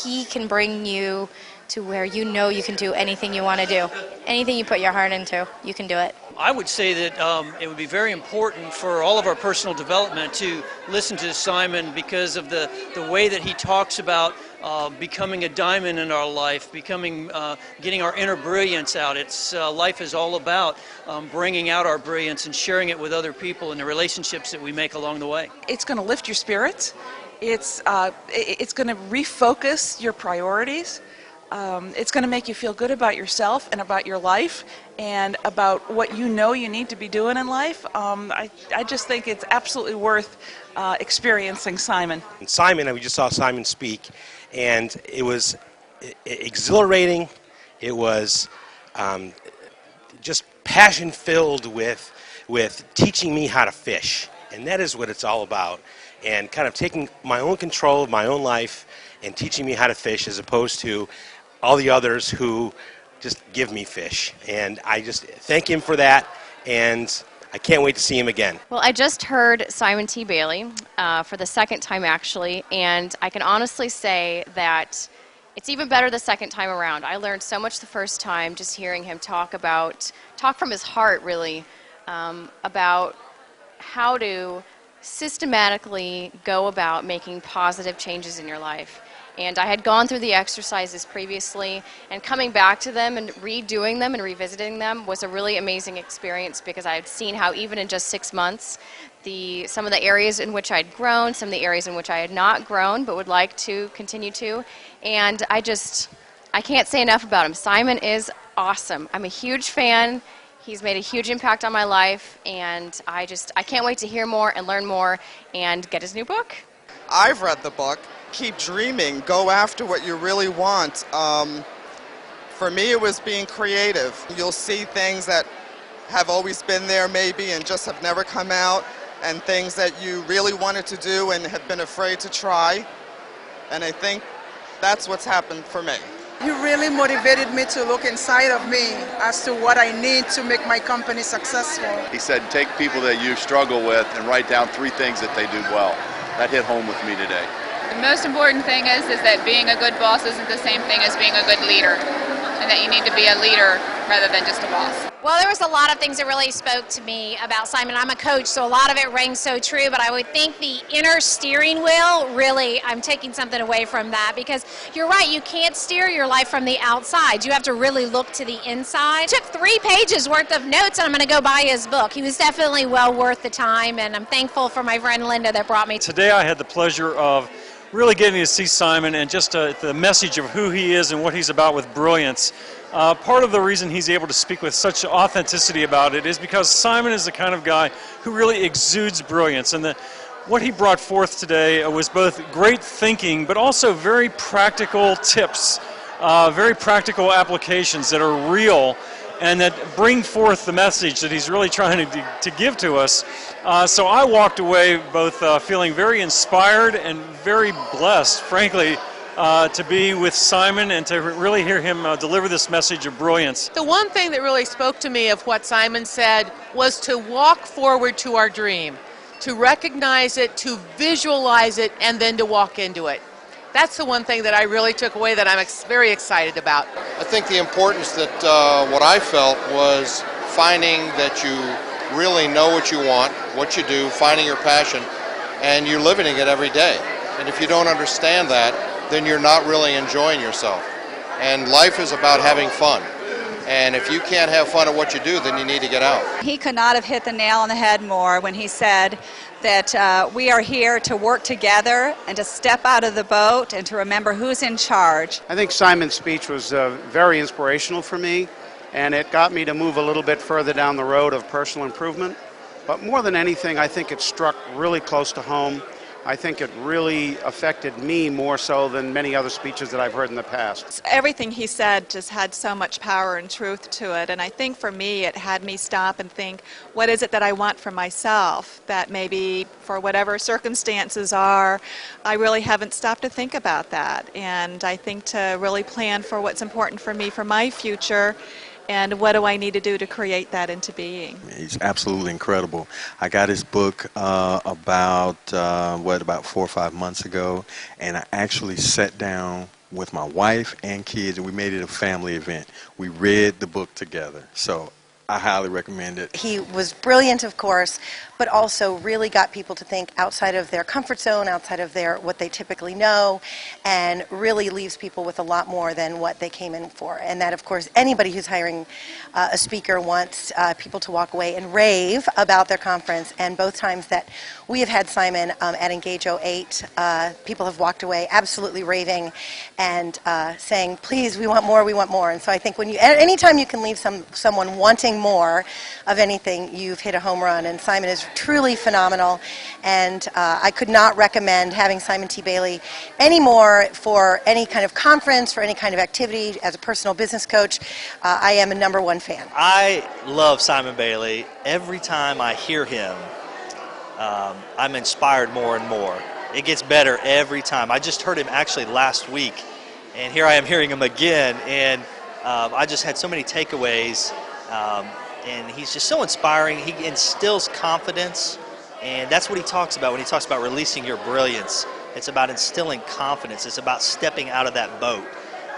he can bring you to where you know you can do anything you want to do. Anything you put your heart into, you can do it. I would say that it would be very important for all of our personal development to listen to Simon because of the way that he talks about becoming a diamond in our life, getting our inner brilliance out. Life is all about bringing out our brilliance and sharing it with other people and the relationships that we make along the way. It's going to lift your spirits. It's going to refocus your priorities. It's going to make you feel good about yourself and about your life and about what you know you need to be doing in life. I just think it's absolutely worth experiencing Simon. We just saw Simon speak, and it was exhilarating. It was just passion-filled with teaching me how to fish, and that is what it's all about. And kind of taking my own control of my own life and teaching me how to fish as opposed to all the others who just give me fish. And I just thank him for that, and I can't wait to see him again. Well, I just heard Simon T. Bailey for the second time, actually, and I can honestly say that it's even better the second time around. I learned so much the first time just hearing him talk from his heart, really, about how to systematically go about making positive changes in your life. And I had gone through the exercises previously, and coming back to them and redoing them and revisiting them was a really amazing experience because I had seen how even in just 6 months, some of the areas in which I'd grown, some of the areas in which I had not grown but would like to continue to. And I can't say enough about him. Simon is awesome. I'm a huge fan. He's made a huge impact on my life, and I can't wait to hear more and learn more and get his new book. I've read the book. Keep dreaming. Go after what you really want. For me, it was being creative. You'll see things that have always been there maybe and just have never come out, and things that you really wanted to do and have been afraid to try. And I think that's what's happened for me. You really motivated me to look inside of me as to what I need to make my company successful. He said, take people that you struggle with and write down 3 things that they do well. That hit home with me today. The most important thing is that being a good boss isn't the same thing as being a good leader, and that you need to be a leader rather than just a boss. Well, there was a lot of things that really spoke to me about Simon. I'm a coach, so a lot of it rang so true, but I would think the inner steering wheel, really, I'm taking something away from that, because you're right, you can't steer your life from the outside. You have to really look to the inside. I took 3 pages worth of notes, and I'm going to go buy his book. He was definitely well worth the time, and I'm thankful for my friend Linda that brought me. Today I had the pleasure of really getting to see Simon and just the message of who he is and what he's about with brilliance. Part of the reason he's able to speak with such authenticity about it is because Simon is the kind of guy who really exudes brilliance. And what he brought forth today was both great thinking, but also very practical tips, very practical applications that are real and that bring forth the message that he's really trying to give to us. So I walked away both feeling very inspired and very blessed, frankly, to be with Simon and to really hear him deliver this message of brilliance. The one thing that really spoke to me of what Simon said was to walk forward to our dream, to recognize it, to visualize it, and then to walk into it. That's the one thing that I really took away that I'm very excited about. I think the importance that what I felt was finding that you really know what you want, what you do, finding your passion, and you're living it every day. And if you don't understand that, then you're not really enjoying yourself. And life is about having fun. And if you can't have fun at what you do, then you need to get out. He could not have hit the nail on the head more when he said that we are here to work together and to step out of the boat and to remember who's in charge. I think Simon's speech was very inspirational for me, and it got me to move a little bit further down the road of personal improvement. But more than anything, I think it struck really close to home. I think it really affected me more so than many other speeches that I've heard in the past. Everything he said just had so much power and truth to it, and I think for me it had me stop and think, what is it that I want for myself that maybe for whatever circumstances are, I really haven't stopped to think about that. And I think to really plan for what's important for me for my future, and what do I need to do to create that into being. He's absolutely incredible. I got his book about 4 or 5 months ago, and I actually sat down with my wife and kids, and we made it a family event. We read the book together. So I highly recommend it. He was brilliant, of course, but also really got people to think outside of their comfort zone, outside of what they typically know, and really leaves people with a lot more than what they came in for. And that, of course, anybody who's hiring a speaker wants people to walk away and rave about their conference. And both times that we have had Simon at Engage 08, people have walked away absolutely raving and saying, please, we want more, we want more. And so I think anytime you can leave someone wanting more of anything, you've hit a home run. And Simon is truly phenomenal, and I could not recommend having Simon T. Bailey anymore for any kind of conference, for any kind of activity. As a personal business coach, I am a #1 fan. I love Simon Bailey. Every time I hear him, I'm inspired more and more. It gets better every time. I just heard him actually last week, and here I am hearing him again, and I just had so many takeaways. And he's just so inspiring. He instills confidence, and that's what he talks about when he talks about releasing your brilliance. It's about instilling confidence. It's about stepping out of that boat.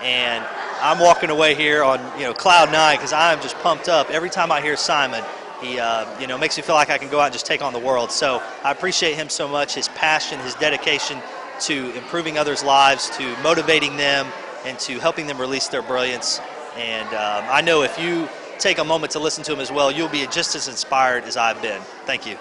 And I'm walking away here on cloud 9 because I'm just pumped up every time I hear Simon. He makes me feel like I can go out and just take on the world. So I appreciate him so much, his passion, his dedication to improving others' lives, to motivating them, and to helping them release their brilliance. And I know if you take a moment to listen to him as well, you'll be just as inspired as I've been. Thank you.